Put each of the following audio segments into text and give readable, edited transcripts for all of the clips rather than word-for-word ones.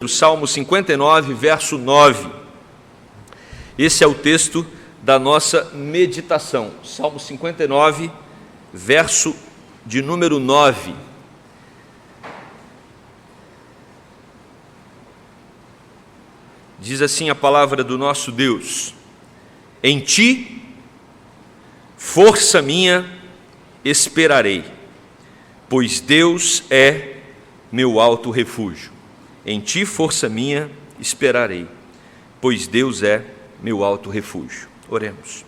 O Salmo 59, verso 9. Esse é o texto da nossa meditação. Salmo 59, verso de número 9. Diz assim a palavra do nosso Deus: em ti, força minha, esperarei, pois Deus é meu alto refúgio. Em ti, força minha, esperarei, pois Deus é meu alto refúgio. Oremos.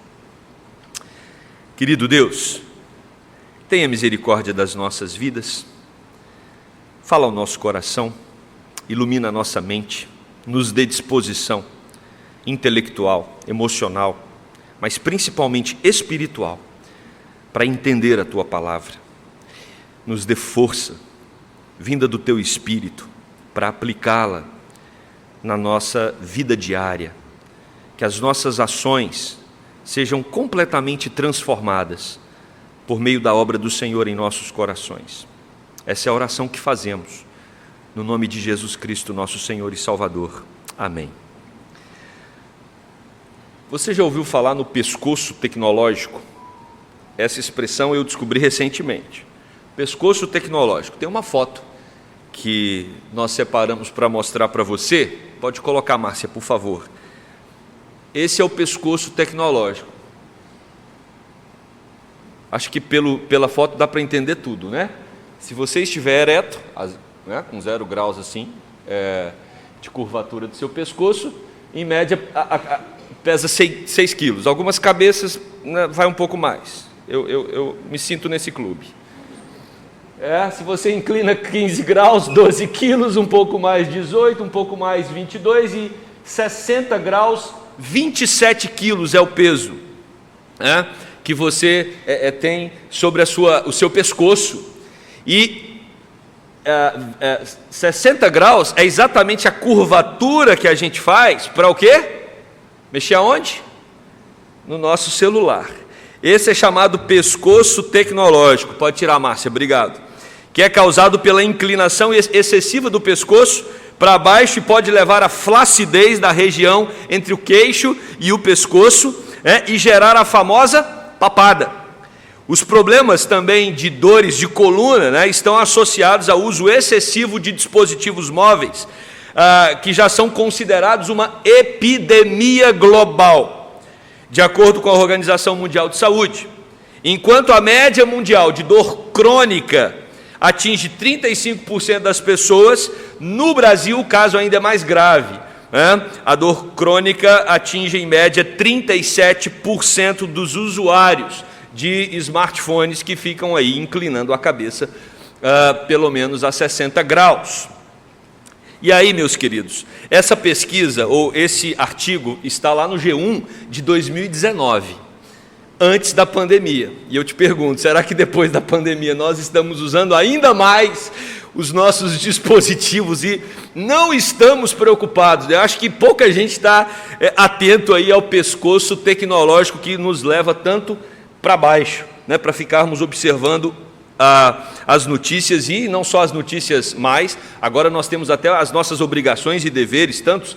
Querido Deus, tenha misericórdia das nossas vidas, fala ao nosso coração, ilumina a nossa mente, nos dê disposição intelectual, emocional, mas principalmente espiritual, para entender a Tua palavra. Nos dê força, vinda do Teu Espírito, para aplicá-la na nossa vida diária, que as nossas ações sejam completamente transformadas por meio da obra do Senhor em nossos corações. Essa é a oração que fazemos, no nome de Jesus Cristo, nosso Senhor e Salvador. Amém. Você já ouviu falar no pescoço tecnológico? Essa expressão eu descobri recentemente. Pescoço tecnológico. Tem uma foto que nós separamos para mostrar para você. Pode colocar, Márcia, por favor. Esse é o pescoço tecnológico. Acho que pela foto dá para entender tudo, né? Se você estiver ereto, né, com 0 graus assim, de curvatura do seu pescoço, em média pesa 6 quilos. Algumas cabeças, né, vai um pouco mais. Eu me sinto nesse clube. Se você inclina 15 graus, 12 quilos, um pouco mais 18, um pouco mais 22 e 60 graus, 27 quilos é o peso que você tem sobre o seu pescoço. E 60 graus é exatamente a curvatura que a gente faz para o quê? Mexer aonde? No nosso celular. Esse é chamado pescoço tecnológico. Pode tirar, Márcia, obrigado. Que é causado pela inclinação excessiva do pescoço para baixo e pode levar à flacidez da região entre o queixo e o pescoço, e gerar a famosa papada. Os problemas também de dores de coluna, estão associados ao uso excessivo de dispositivos móveis, que já são considerados uma epidemia global, de acordo com a Organização Mundial de Saúde. Enquanto a média mundial de dor crônica atinge 35% das pessoas, no Brasil o caso ainda é mais grave. A dor crônica atinge em média 37% dos usuários de smartphones que ficam aí inclinando a cabeça pelo menos a 60 graus. E aí, meus queridos, essa pesquisa ou esse artigo está lá no G1 de 2019. Antes da pandemia. E eu te pergunto, será que depois da pandemia nós estamos usando ainda mais os nossos dispositivos e não estamos preocupados? Eu acho que pouca gente está atento aí ao pescoço tecnológico que nos leva tanto para baixo, para ficarmos observando as notícias, e não só as notícias mais, agora nós temos até as nossas obrigações e deveres. Tantos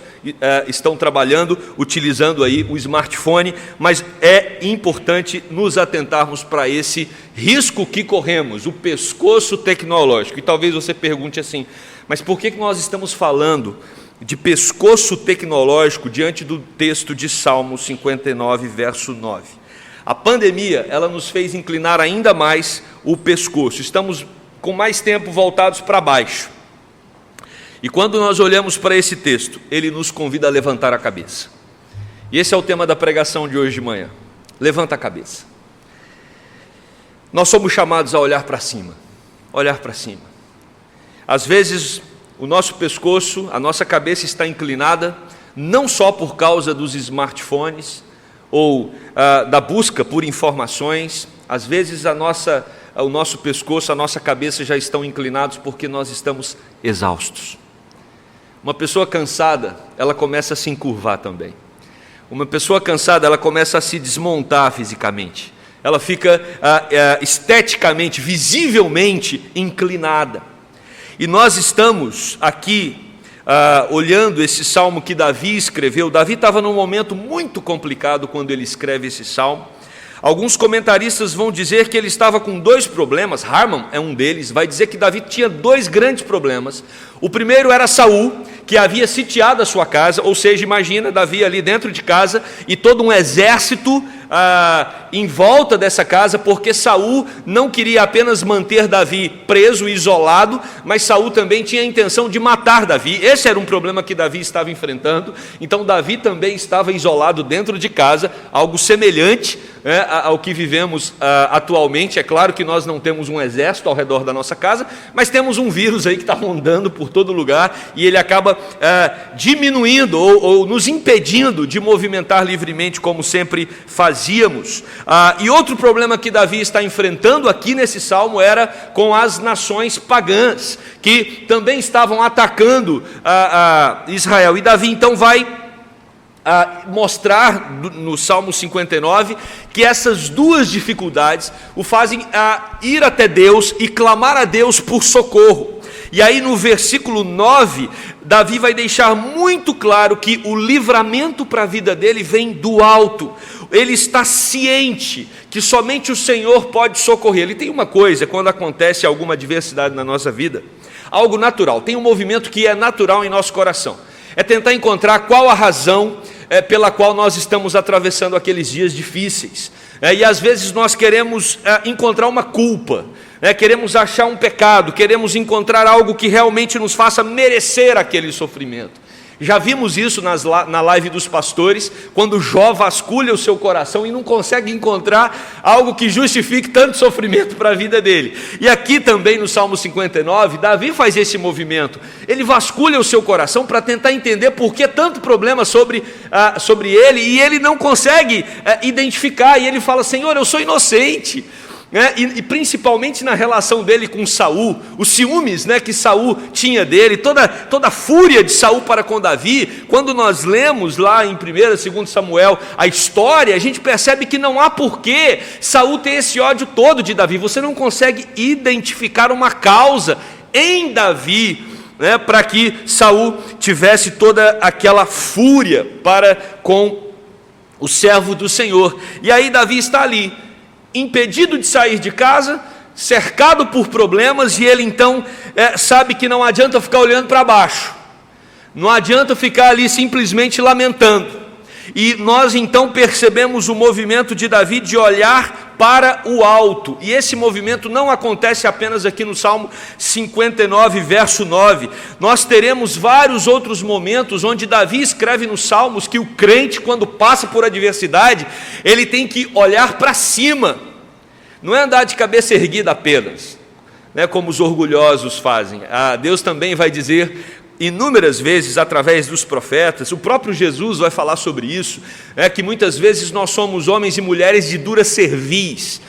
estão trabalhando, utilizando aí o smartphone, mas é importante nos atentarmos para esse risco que corremos, o pescoço tecnológico. E talvez você pergunte assim, mas por que nós estamos falando de pescoço tecnológico diante do texto de Salmo 59, verso 9? A pandemia, ela nos fez inclinar ainda mais o pescoço. Estamos com mais tempo voltados para baixo. E quando nós olhamos para esse texto, ele nos convida a levantar a cabeça. E esse é o tema da pregação de hoje de manhã. Levanta a cabeça. Nós somos chamados a olhar para cima. Olhar para cima. Às vezes, o nosso pescoço, a nossa cabeça está inclinada, não só por causa dos smartphones, ou da busca por informações. Às vezes o nosso pescoço, a nossa cabeça já estão inclinados porque nós estamos exaustos. Uma pessoa cansada, ela começa a se encurvar também. Uma pessoa cansada, ela começa a se desmontar fisicamente. Ela fica esteticamente, visivelmente inclinada. E nós estamos aqui olhando esse salmo que Davi escreveu. Davi estava num momento muito complicado quando ele escreve esse salmo. Alguns comentaristas vão dizer que ele estava com dois problemas. Harman é um deles, vai dizer que Davi tinha dois grandes problemas. O primeiro era Saul, que havia sitiado a sua casa, ou seja, imagina Davi ali dentro de casa e todo um exército em volta dessa casa, porque Saul não queria apenas manter Davi preso e isolado, mas Saul também tinha a intenção de matar Davi. Esse era um problema que Davi estava enfrentando. Então Davi também estava isolado dentro de casa, algo semelhante ao que vivemos atualmente. É claro que nós não temos um exército ao redor da nossa casa, mas temos um vírus aí que está rondando por todo lugar, e ele acaba diminuindo ou nos impedindo de movimentar livremente como sempre fazíamos. E outro problema que Davi está enfrentando aqui nesse salmo era com as nações pagãs, que também estavam atacando Israel. E Davi então vai mostrar no Salmo 59 que essas duas dificuldades o fazem ir até Deus e clamar a Deus por socorro. E aí no versículo 9, Davi vai deixar muito claro que o livramento para a vida dele vem do alto. Ele está ciente que somente o Senhor pode socorrer. Ele tem uma coisa, quando acontece alguma adversidade na nossa vida, algo natural, tem um movimento que é natural em nosso coração, é tentar encontrar qual a razão pela qual nós estamos atravessando aqueles dias difíceis. E às vezes nós queremos encontrar uma culpa, queremos achar um pecado, queremos encontrar algo que realmente nos faça merecer aquele sofrimento. Já vimos isso na live dos pastores, quando Jó vasculha o seu coração e não consegue encontrar algo que justifique tanto sofrimento para a vida dele. E aqui também no Salmo 59, Davi faz esse movimento. Ele vasculha o seu coração para tentar entender por que tanto problema sobre ele, e ele não consegue identificar, e ele fala: Senhor, eu sou inocente. E principalmente na relação dele com Saul, os ciúmes que Saul tinha dele, toda a fúria de Saul para com Davi. Quando nós lemos lá em 1 e 2 Samuel a história, a gente percebe que não há porquê Saul ter esse ódio todo de Davi. Você não consegue identificar uma causa em Davi para que Saul tivesse toda aquela fúria para com o servo do Senhor. E aí Davi está ali, impedido de sair de casa, cercado por problemas, e ele então sabe que não adianta ficar olhando para baixo, não adianta ficar ali simplesmente lamentando. E nós então percebemos o movimento de Davi de olhar para o alto, e esse movimento não acontece apenas aqui no Salmo 59, verso 9. Nós teremos vários outros momentos onde Davi escreve nos Salmos que o crente, quando passa por adversidade, ele tem que olhar para cima, não é andar de cabeça erguida apenas, como os orgulhosos fazem. Deus também vai dizer inúmeras vezes através dos profetas, o próprio Jesus vai falar sobre isso, que muitas vezes nós somos homens e mulheres de dura cerviz,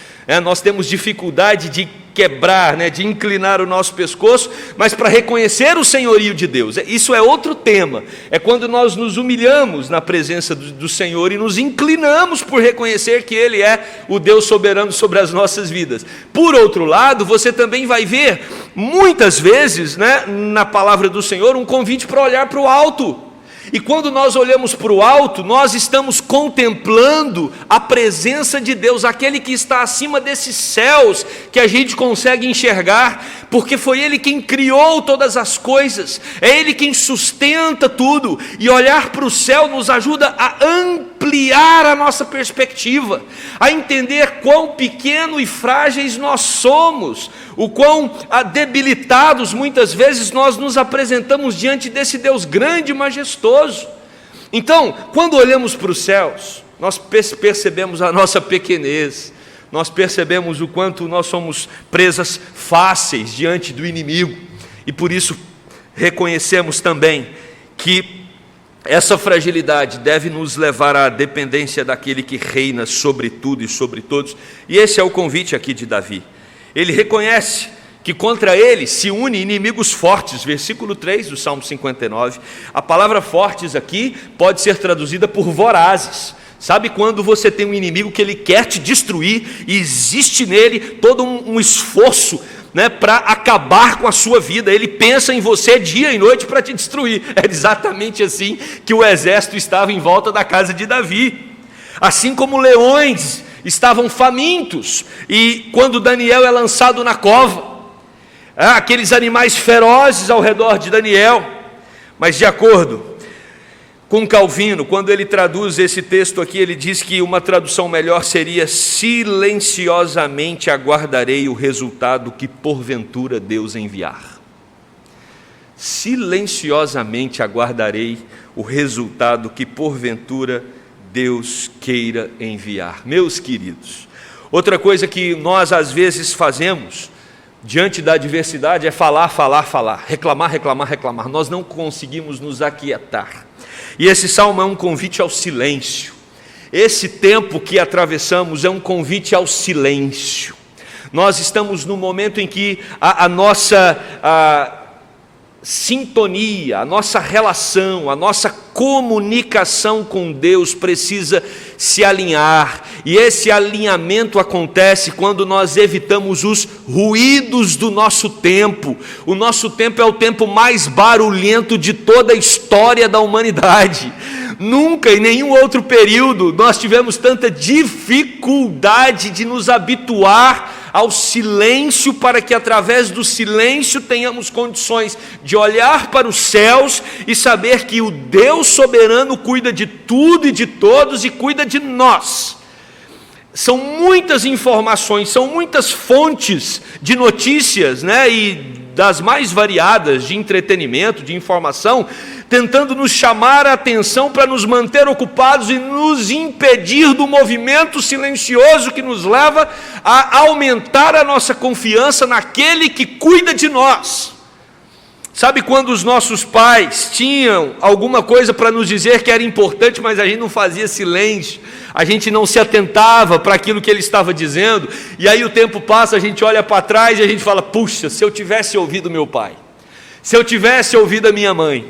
nós temos dificuldade de quebrar, de inclinar o nosso pescoço, mas para reconhecer o senhorio de Deus. Isso é outro tema, é quando nós nos humilhamos na presença do Senhor e nos inclinamos por reconhecer que Ele é o Deus soberano sobre as nossas vidas. Por outro lado, você também vai ver muitas vezes na palavra do Senhor um convite para olhar para o alto. E quando nós olhamos para o alto, nós estamos contemplando a presença de Deus, aquele que está acima desses céus que a gente consegue enxergar, porque foi Ele quem criou todas as coisas, é Ele quem sustenta tudo, e olhar para o céu nos ajuda a ampliar a nossa perspectiva, a entender quão pequeno e frágeis nós somos, o quão debilitados muitas vezes nós nos apresentamos diante desse Deus grande e majestoso. Então, quando olhamos para os céus, nós percebemos a nossa pequenez, nós percebemos o quanto nós somos presas fáceis diante do inimigo, e por isso reconhecemos também que essa fragilidade deve nos levar à dependência daquele que reina sobre tudo e sobre todos, e esse é o convite aqui de Davi. Ele reconhece que contra ele se unem inimigos fortes, versículo 3 do Salmo 59, a palavra fortes aqui pode ser traduzida por vorazes. Sabe quando você tem um inimigo que ele quer te destruir, e existe nele todo um esforço né, para acabar com a sua vida. Ele pensa em você dia e noite para te destruir. É exatamente assim que o exército estava em volta da casa de Davi. Assim como leões estavam famintos, e quando Daniel é lançado na cova, aqueles animais ferozes ao redor de Daniel. Mas de acordo com Calvino, quando ele traduz esse texto aqui, ele diz que uma tradução melhor seria: silenciosamente aguardarei o resultado que porventura Deus enviar. Silenciosamente aguardarei o resultado que porventura Deus queira enviar. Meus queridos, outra coisa que nós às vezes fazemos diante da adversidade é falar, reclamar. Nós não conseguimos nos aquietar. E esse salmo é um convite ao silêncio. Esse tempo que atravessamos é um convite ao silêncio. Nós estamos no momento em que a nossa sintonia, a nossa relação, a nossa comunicação com Deus precisa se alinhar, e esse alinhamento acontece quando nós evitamos os ruídos do nosso tempo. O nosso tempo é o tempo mais barulhento de toda a história da humanidade. Nunca em nenhum outro período nós tivemos tanta dificuldade de nos habituar ao silêncio, para que através do silêncio tenhamos condições de olhar para os céus e saber que o Deus soberano cuida de tudo e de todos e cuida de nós. São muitas informações, são muitas fontes de notícias, né, e das mais variadas, de entretenimento, de informação, tentando nos chamar a atenção para nos manter ocupados e nos impedir do movimento silencioso que nos leva a aumentar a nossa confiança naquele que cuida de nós. Sabe quando os nossos pais tinham alguma coisa para nos dizer que era importante, mas a gente não fazia silêncio, a gente não se atentava para aquilo que ele estava dizendo, e aí o tempo passa, a gente olha para trás e a gente fala: puxa, se eu tivesse ouvido meu pai, se eu tivesse ouvido a minha mãe,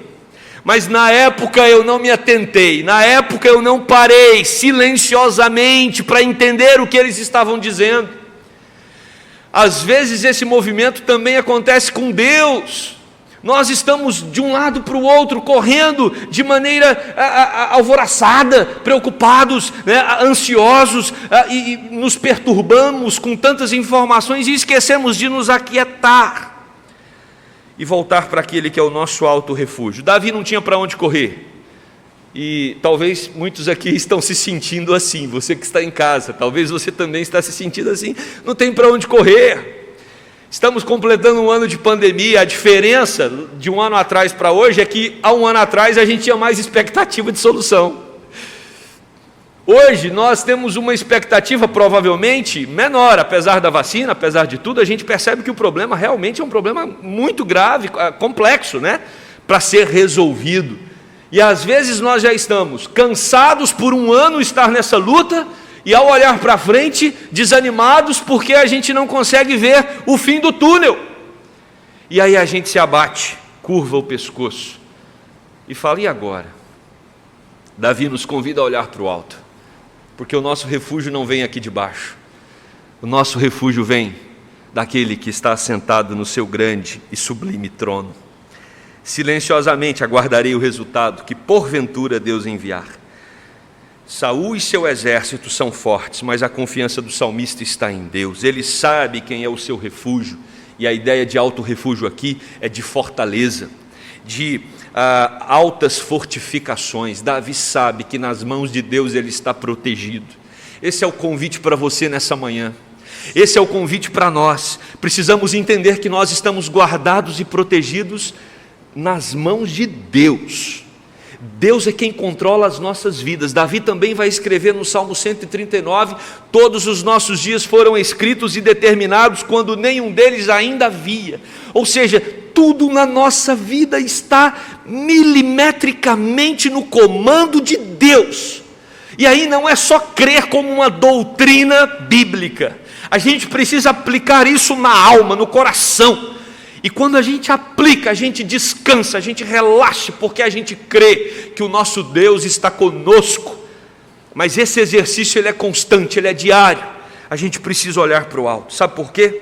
mas na época eu não me atentei, na época eu não parei silenciosamente para entender o que eles estavam dizendo. Às vezes esse movimento também acontece com Deus. Nós estamos de um lado para o outro, correndo de maneira alvoroçada, preocupados, né, ansiosos, e nos perturbamos com tantas informações e esquecemos de nos aquietar e voltar para aquele que é o nosso alto refúgio. Davi não tinha para onde correr, e talvez muitos aqui estão se sentindo assim. Você que está em casa, talvez você também está se sentindo assim, não tem para onde correr. Estamos completando um ano de pandemia. A diferença de um ano atrás para hoje é que há um ano atrás a gente tinha mais expectativa de solução. Hoje nós temos uma expectativa provavelmente menor, apesar da vacina, apesar de tudo. A gente percebe que o problema realmente é um problema muito grave, complexo, né, para ser resolvido. E às vezes nós já estamos cansados por um ano estar nessa luta, e ao olhar para frente, desanimados porque a gente não consegue ver o fim do túnel. E aí a gente se abate, curva o pescoço e fala: e agora? Davi nos convida a olhar para o alto, porque o nosso refúgio não vem aqui de baixo. O nosso refúgio vem daquele que está assentado no seu grande e sublime trono. Silenciosamente aguardarei o resultado que porventura Deus enviar. Saul e seu exército são fortes, mas a confiança do salmista está em Deus. Ele sabe quem é o seu refúgio, e a ideia de alto refúgio aqui é de fortaleza, de altas fortificações. Davi sabe que nas mãos de Deus ele está protegido. Esse é o convite para você nessa manhã. Esse é o convite para nós. Precisamos entender que nós estamos guardados e protegidos nas mãos de Deus. Deus é quem controla as nossas vidas. Davi também vai escrever no Salmo 139: todos os nossos dias foram escritos e determinados quando nenhum deles ainda havia. Ou seja, tudo na nossa vida está milimetricamente no comando de Deus. E aí não é só crer como uma doutrina bíblica, a gente precisa aplicar isso na alma, no coração. E quando a gente aplica, a gente descansa, a gente relaxa, porque a gente crê que o nosso Deus está conosco. Mas esse exercício ele é constante, ele é diário. A gente precisa olhar para o alto. Sabe por quê?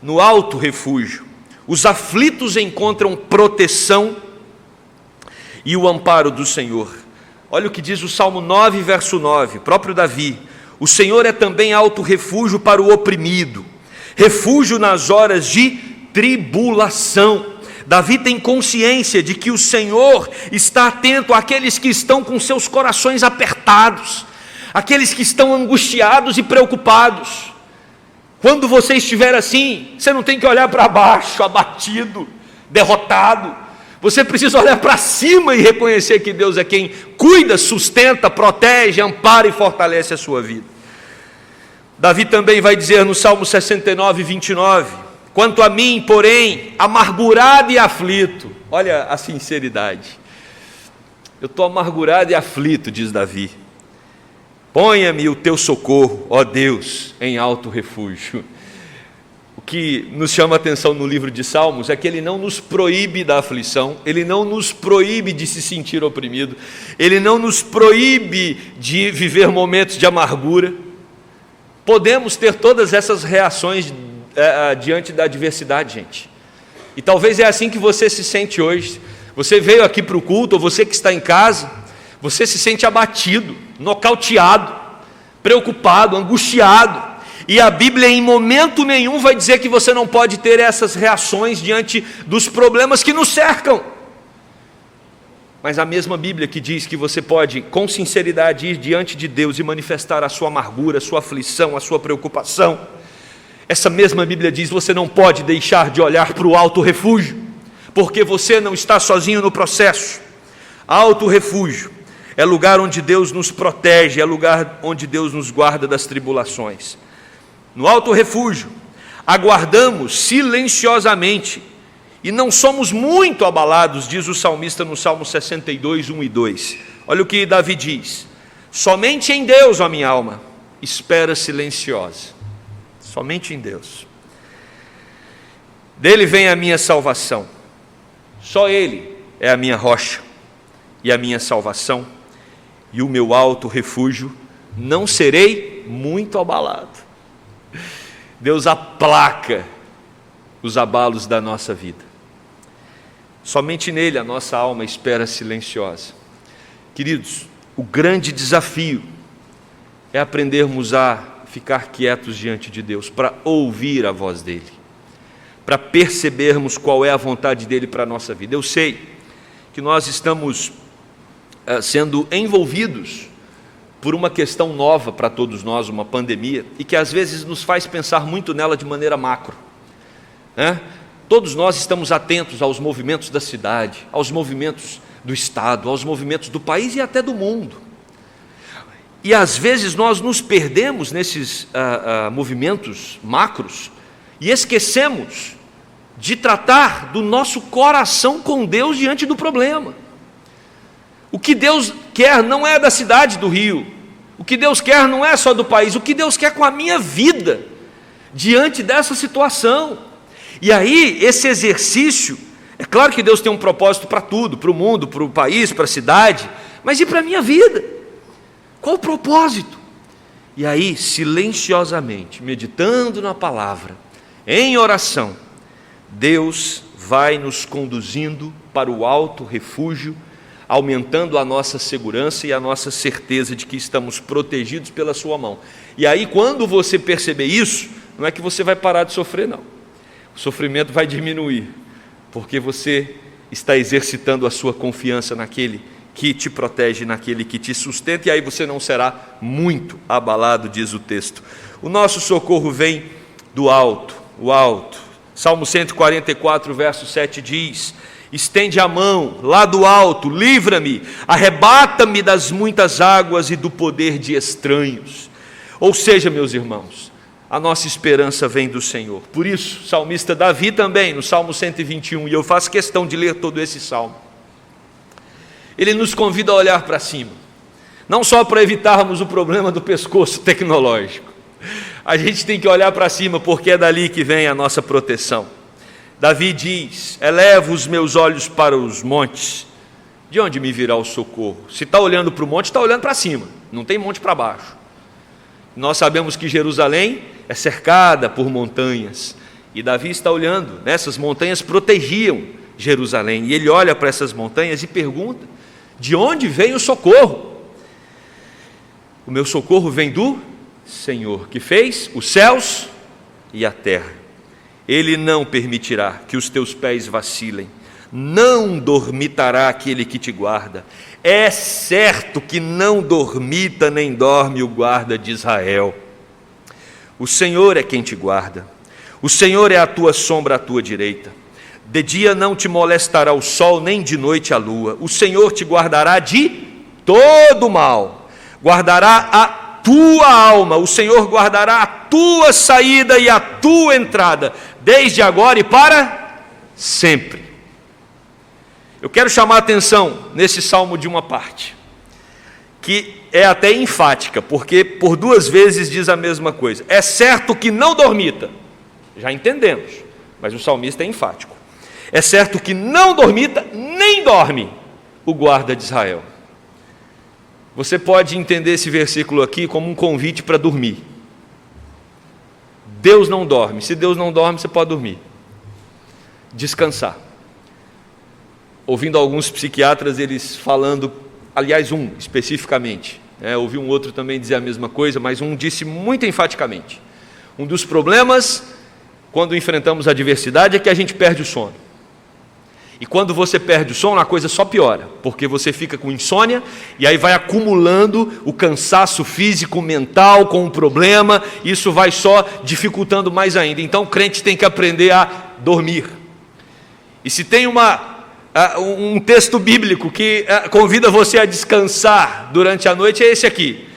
no alto refúgio. Os aflitos encontram proteção e o amparo do Senhor. Olha o que diz o Salmo 9, verso 9, próprio Davi: o Senhor é também alto refúgio para o oprimido, refúgio nas horas de tribulação. Davi tem consciência de que o Senhor está atento àqueles que estão com seus corações apertados, aqueles que estão angustiados e preocupados. Quando você estiver assim, você não tem que olhar para baixo, abatido, derrotado. Você precisa olhar para cima e reconhecer que Deus é quem cuida, sustenta, protege, ampara e fortalece a sua vida. Davi também vai dizer no Salmo 69, 29, quanto a mim, porém, amargurado e aflito. Olha a sinceridade. Eu estou amargurado e aflito, diz Davi. Ponha-me o teu socorro, ó Deus, em alto refúgio. O que nos chama a atenção no livro de Salmos é que ele não nos proíbe da aflição, ele não nos proíbe de se sentir oprimido, ele não nos proíbe de viver momentos de amargura. Podemos ter todas essas reações diante da adversidade, gente. E talvez é assim que você se sente hoje. Você veio aqui para o culto, ou você que está em casa, você se sente abatido, nocauteado, preocupado, angustiado. E a Bíblia em momento nenhum vai dizer que você não pode ter essas reações diante dos problemas que nos cercam. Mas a mesma Bíblia que diz que você pode com sinceridade ir diante de Deus e manifestar a sua amargura, a sua aflição, a sua preocupação, essa mesma Bíblia diz: você não pode deixar de olhar para o alto refúgio, porque você não está sozinho no processo. Alto refúgio é lugar onde Deus nos protege, é lugar onde Deus nos guarda das tribulações. No alto refúgio, aguardamos silenciosamente e não somos muito abalados, diz o salmista no Salmo 62, 1 e 2. Olha o que Davi diz: somente em Deus, ó minha alma, espera silenciosa. Somente em Deus. Dele vem a minha salvação. Só Ele é a minha rocha e a minha salvação, e o meu alto refúgio, não serei muito abalado. Deus aplaca os abalos da nossa vida. Somente nele a nossa alma espera silenciosa. Queridos, o grande desafio é aprendermos a ficar quietos diante de Deus, para ouvir a voz dele, para percebermos qual é a vontade dele para a nossa vida. Eu sei que nós estamos sendo envolvidos por uma questão nova para todos nós, uma pandemia, e que às vezes nos faz pensar muito nela de maneira macro, né? Todos nós estamos atentos aos movimentos da cidade, aos movimentos do Estado, aos movimentos do país e até do mundo. E às vezes nós nos perdemos nesses movimentos macros e esquecemos de tratar do nosso coração com Deus diante do problema. O que Deus quer não é da cidade do Rio, o que Deus quer não é só do país, o que Deus quer com a minha vida diante dessa situação. E aí esse exercício, é claro que Deus tem um propósito para tudo, para o mundo, para o país, para a cidade, mas e para a minha vida? Qual o propósito? E aí, silenciosamente, meditando na palavra, em oração, Deus vai nos conduzindo para o alto refúgio, aumentando a nossa segurança e a nossa certeza de que estamos protegidos pela sua mão. E aí, quando você perceber isso, não é que você vai parar de sofrer, não. O sofrimento vai diminuir, porque você está exercitando a sua confiança naquele que te protege, naquele que te sustenta, e aí você não será muito abalado, diz o texto. O nosso socorro vem do alto, o alto. Salmo 144, verso 7 diz: estende a mão lá do alto, livra-me, arrebata-me das muitas águas e do poder de estranhos. Ou seja, meus irmãos, a nossa esperança vem do Senhor. Por isso, o salmista Davi também, no Salmo 121, e eu faço questão de ler todo esse salmo, ele nos convida a olhar para cima, não só para evitarmos o problema do pescoço tecnológico. A gente tem que olhar para cima, porque é dali que vem a nossa proteção. Davi diz: elevo os meus olhos para os montes, de onde me virá o socorro? Se está olhando para o monte, está olhando para cima, não tem monte para baixo. Nós sabemos que Jerusalém é cercada por montanhas, E Davi está olhando, né? Essas montanhas protegiam Jerusalém, e ele olha para essas montanhas e pergunta: de onde vem o socorro? O meu socorro vem do Senhor, que fez os céus e a terra. Ele não permitirá que os teus pés vacilem, não dormitará aquele que te guarda. É certo que não dormita nem dorme o guarda de Israel. O Senhor é quem te guarda, o Senhor é a tua sombra à tua direita. De dia não te molestará o sol, nem de noite a lua. O Senhor te guardará de todo mal, guardará a tua alma. O Senhor guardará a tua saída e a tua entrada, desde agora e para sempre. Eu quero chamar a atenção nesse salmo de uma parte, que é até enfática, porque por duas vezes diz a mesma coisa. É certo que não dormita, já entendemos, mas o salmista é enfático. É certo que não dormita, nem dorme o guarda de Israel. Você pode entender esse versículo aqui como um convite para dormir. Deus não dorme. Se Deus não dorme, você pode dormir, descansar. Ouvindo alguns psiquiatras, eles falando, aliás, um especificamente, ouvi um outro também dizer a mesma coisa, mas um disse muito enfaticamente: um dos problemas quando enfrentamos a adversidade é que a gente perde o sono. E quando você perde o sono, a coisa só piora, porque você fica com insônia, e aí vai acumulando o cansaço físico, mental, com o problema, isso vai só dificultando mais ainda. Então o crente tem que aprender a dormir. E se tem um texto bíblico que convida você a descansar durante a noite, é esse aqui,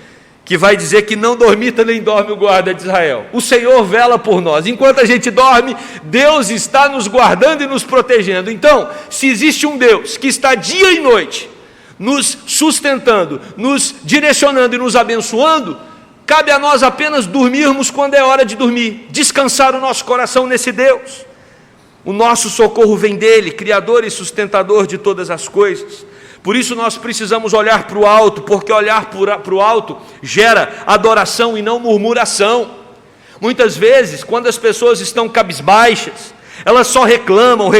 que vai dizer que não dormita nem dorme o guarda de Israel. O Senhor vela por nós. Enquanto a gente dorme, Deus está nos guardando e nos protegendo. Então, se existe um Deus que está dia e noite nos sustentando, nos direcionando e nos abençoando, cabe a nós apenas dormirmos quando é hora de dormir, descansar o nosso coração nesse Deus. O nosso socorro vem dele, Criador e sustentador de todas as coisas. Por isso nós precisamos olhar para o alto, porque olhar para o alto gera adoração e não murmuração. Muitas vezes, quando as pessoas estão cabisbaixas, elas só reclamam.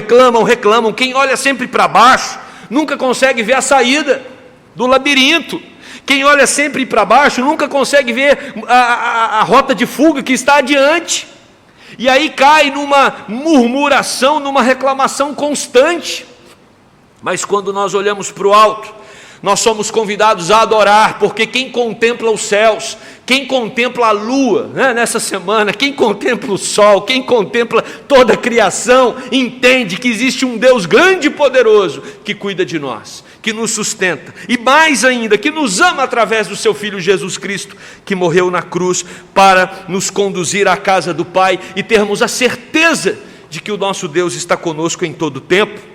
Quem olha sempre para baixo nunca consegue ver a saída do labirinto. Quem olha sempre para baixo nunca consegue ver a rota de fuga que está adiante. E aí cai numa murmuração, numa reclamação constante. Mas quando nós olhamos para o alto, nós somos convidados a adorar, porque quem contempla os céus, quem contempla a lua, nessa semana, quem contempla o sol, quem contempla toda a criação, entende que existe um Deus grande e poderoso que cuida de nós, que nos sustenta, e mais ainda, que nos ama através do seu Filho Jesus Cristo, que morreu na cruz para nos conduzir à casa do Pai e termos a certeza de que o nosso Deus está conosco em todo o tempo.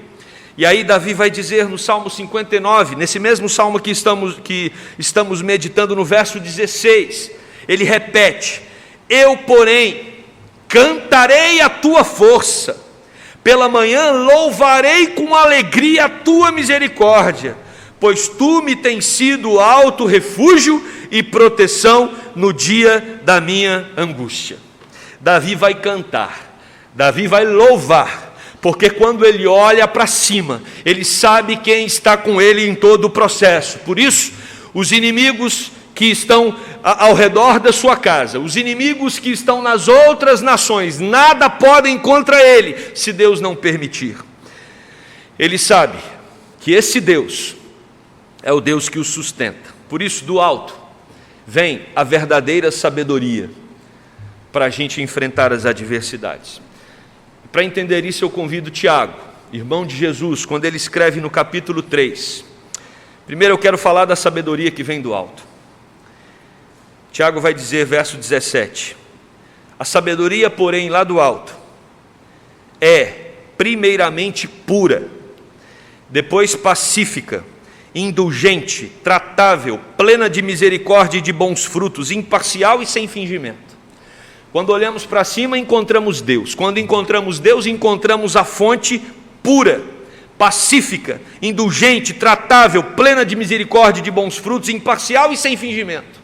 E aí Davi vai dizer no Salmo 59, nesse mesmo Salmo que estamos meditando, no verso 16, ele repete: eu, porém, cantarei a tua força, pela manhã louvarei com alegria a tua misericórdia, pois tu me tens sido alto refúgio e proteção no dia da minha angústia. Davi vai cantar, Davi vai louvar, porque quando ele olha para cima, ele sabe quem está com ele em todo o processo. Por isso, os inimigos que estão ao redor da sua casa, os inimigos que estão nas outras nações, nada podem contra ele, se Deus não permitir. Ele sabe que esse Deus é o Deus que o sustenta. Por isso, do alto vem a verdadeira sabedoria para a gente enfrentar as adversidades. Para entender isso, eu convido Tiago, irmão de Jesus, quando ele escreve no capítulo 3. Primeiro eu quero falar da sabedoria que vem do alto. Tiago vai dizer, verso 17: a sabedoria, porém, lá do alto, é primeiramente pura, depois pacífica, indulgente, tratável, plena de misericórdia e de bons frutos, imparcial e sem fingimento. Quando olhamos para cima, encontramos Deus. Quando encontramos Deus, encontramos a fonte pura, pacífica, indulgente, tratável, plena de misericórdia e de bons frutos, imparcial e sem fingimento.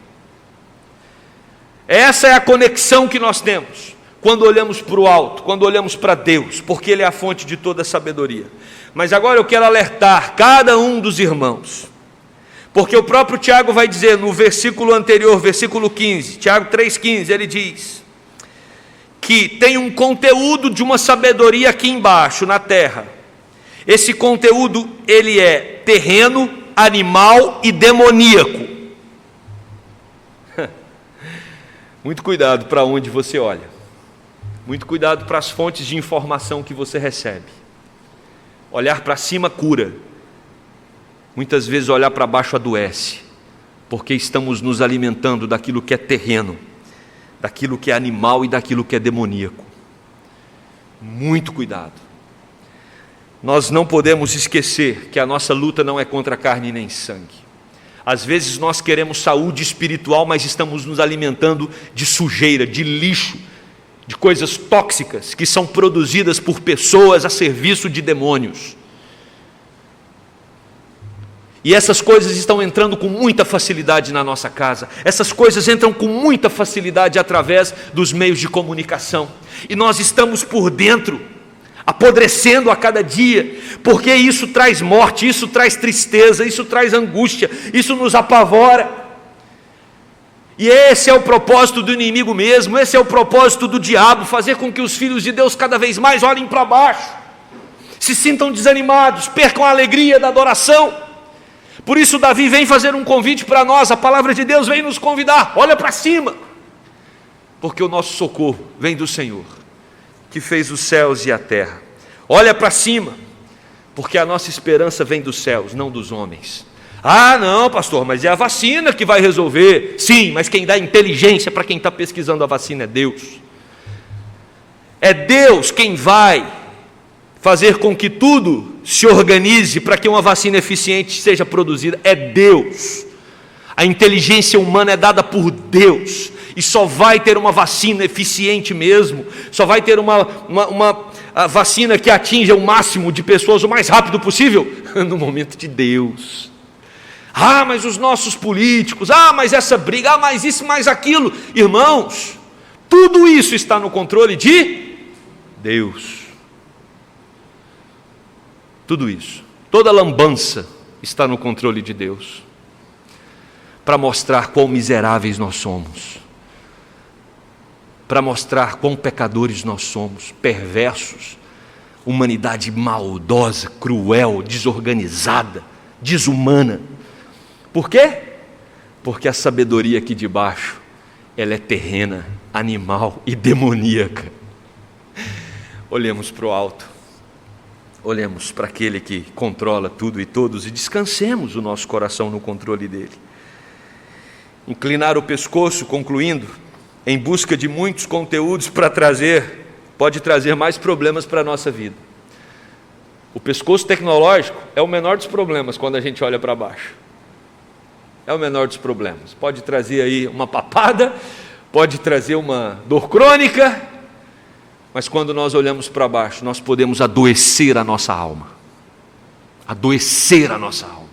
Essa é a conexão que nós temos quando olhamos para o alto, quando olhamos para Deus, porque Ele é a fonte de toda a sabedoria. Mas agora eu quero alertar cada um dos irmãos, porque o próprio Tiago vai dizer no versículo anterior, versículo 15, Tiago 3,15, ele diz que tem um conteúdo de uma sabedoria aqui embaixo, na terra. Esse conteúdo, ele é terreno, animal e demoníaco. Muito cuidado para onde você olha. Muito cuidado para as fontes de informação que você recebe. Olhar para cima cura. Muitas vezes olhar para baixo adoece, porque estamos nos alimentando daquilo que é terreno, daquilo que é animal e daquilo que é demoníaco. Muito cuidado. Nós não podemos esquecer que a nossa luta não é contra carne nem sangue. Às vezes nós queremos saúde espiritual, mas estamos nos alimentando de sujeira, de lixo, de coisas tóxicas que são produzidas por pessoas a serviço de demônios. E essas coisas estão entrando com muita facilidade na nossa casa. Essas coisas entram com muita facilidade através dos meios de comunicação. E nós estamos por dentro, apodrecendo a cada dia, porque isso traz morte, isso traz tristeza, isso traz angústia, isso nos apavora. E esse é o propósito do inimigo mesmo, esse é o propósito do diabo, fazer com que os filhos de Deus cada vez mais olhem para baixo, se sintam desanimados, percam a alegria da adoração. Por isso Davi vem fazer um convite para nós, a palavra de Deus vem nos convidar, olha para cima, porque o nosso socorro vem do Senhor, que fez os céus e a terra. Olha para cima, porque a nossa esperança vem dos céus, não dos homens. Ah, não, pastor, mas é a vacina que vai resolver. Sim, mas quem dá inteligência para quem está pesquisando a vacina é Deus. É Deus quem vai fazer com que tudo se organize para que uma vacina eficiente seja produzida. É Deus. A inteligência humana é dada por Deus. E só vai ter uma vacina eficiente mesmo, só vai ter uma vacina que atinja o máximo de pessoas o mais rápido possível, no momento de Deus. Ah, mas os nossos políticos, mas essa briga, mas isso, mais aquilo. Irmãos, tudo isso está no controle de Deus. Tudo isso, toda lambança está no controle de Deus, para mostrar quão miseráveis nós somos, para mostrar quão pecadores nós somos, perversos, humanidade maldosa, cruel, desorganizada, desumana. Por quê? Porque a sabedoria aqui de baixo, ela é terrena, animal e demoníaca. Olhemos para o alto, olhemos para aquele que controla tudo e todos e descansemos o nosso coração no controle dele. Inclinar o pescoço, concluindo, em busca de muitos conteúdos para trazer, pode trazer mais problemas para a nossa vida. O pescoço tecnológico é o menor dos problemas quando a gente olha para baixo. É o menor dos problemas. Pode trazer aí uma papada, pode trazer uma dor crônica, mas quando nós olhamos para baixo, nós podemos adoecer a nossa alma. Adoecer a nossa alma.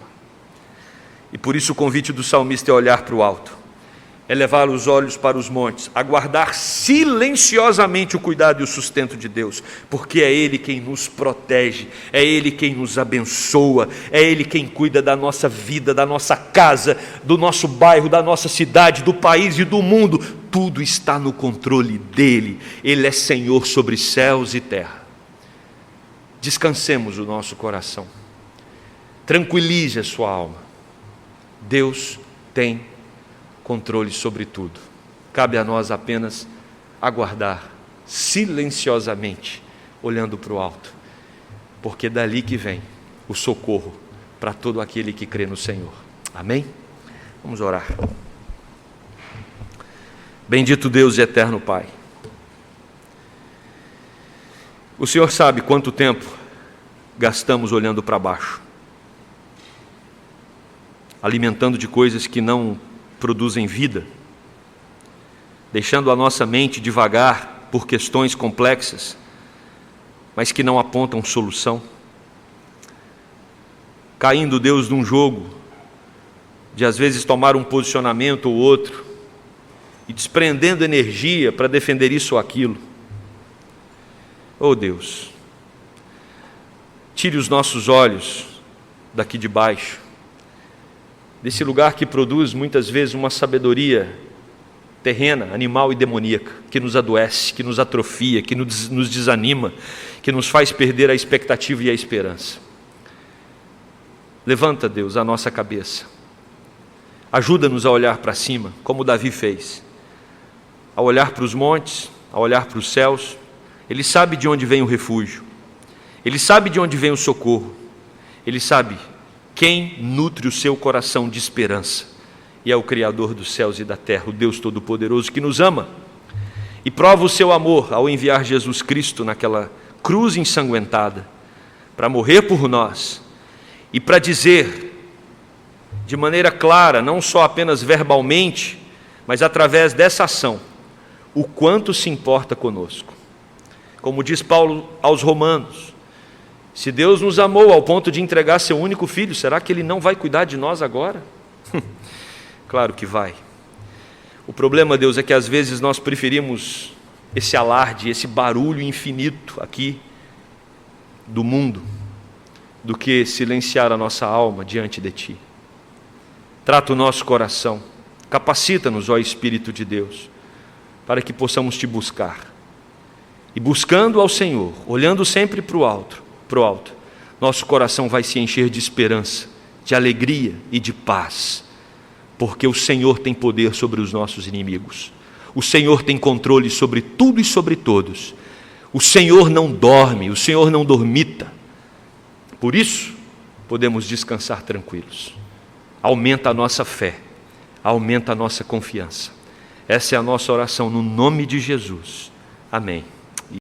E por isso o convite do salmista é olhar para o alto, é levar os olhos para os montes, aguardar silenciosamente o cuidado e o sustento de Deus, porque é Ele quem nos protege, é Ele quem nos abençoa, é Ele quem cuida da nossa vida, da nossa casa, do nosso bairro, da nossa cidade, do país e do mundo. Tudo está no controle dEle. Ele é Senhor sobre céus e terra. Descansemos o nosso coração, tranquilize a sua alma. Deus tem controle sobre tudo. Cabe a nós apenas aguardar silenciosamente, olhando para o alto, porque dali que vem o socorro para todo aquele que crê no Senhor. Amém? Vamos orar. Bendito Deus e eterno Pai, o Senhor sabe quanto tempo gastamos olhando para baixo, alimentando de coisas que não produzem vida, deixando a nossa mente devagar por questões complexas, mas que não apontam solução, caindo, Deus, num jogo de às vezes tomar um posicionamento ou outro, e desprendendo energia para defender isso ou aquilo, Oh Deus, tire os nossos olhos daqui de baixo, desse lugar que produz muitas vezes uma sabedoria terrena, animal e demoníaca, que nos adoece, que nos atrofia, que nos desanima, que nos faz perder a expectativa e a esperança. Levanta, Deus, a nossa cabeça. Ajuda-nos a olhar para cima, como Davi fez. A olhar para os montes, a olhar para os céus. Ele sabe de onde vem o refúgio. Ele sabe de onde vem o socorro. Ele sabe quem nutre o seu coração de esperança. E é o Criador dos céus e da terra, o Deus Todo-Poderoso que nos ama. E prova o seu amor ao enviar Jesus Cristo naquela cruz ensanguentada, para morrer por nós. E para dizer, de maneira clara, não só apenas verbalmente, mas através dessa ação, o quanto se importa conosco. Como diz Paulo aos Romanos, se Deus nos amou ao ponto de entregar seu único filho, será que Ele não vai cuidar de nós agora? Claro que vai. O problema, Deus, é que às vezes nós preferimos esse alarde, esse barulho infinito aqui do mundo, do que silenciar a nossa alma diante de Ti. Trata o nosso coração, capacita-nos, ó Espírito de Deus, para que possamos Te buscar. E buscando ao Senhor, olhando sempre para o alto, nosso coração vai se encher de esperança, de alegria e de paz, porque o Senhor tem poder sobre os nossos inimigos. O Senhor tem controle sobre tudo e sobre todos. O Senhor não dorme, o Senhor não dormita. Por isso, podemos descansar tranquilos. Aumenta a nossa fé, aumenta a nossa confiança. Essa é a nossa oração no nome de Jesus. Amém.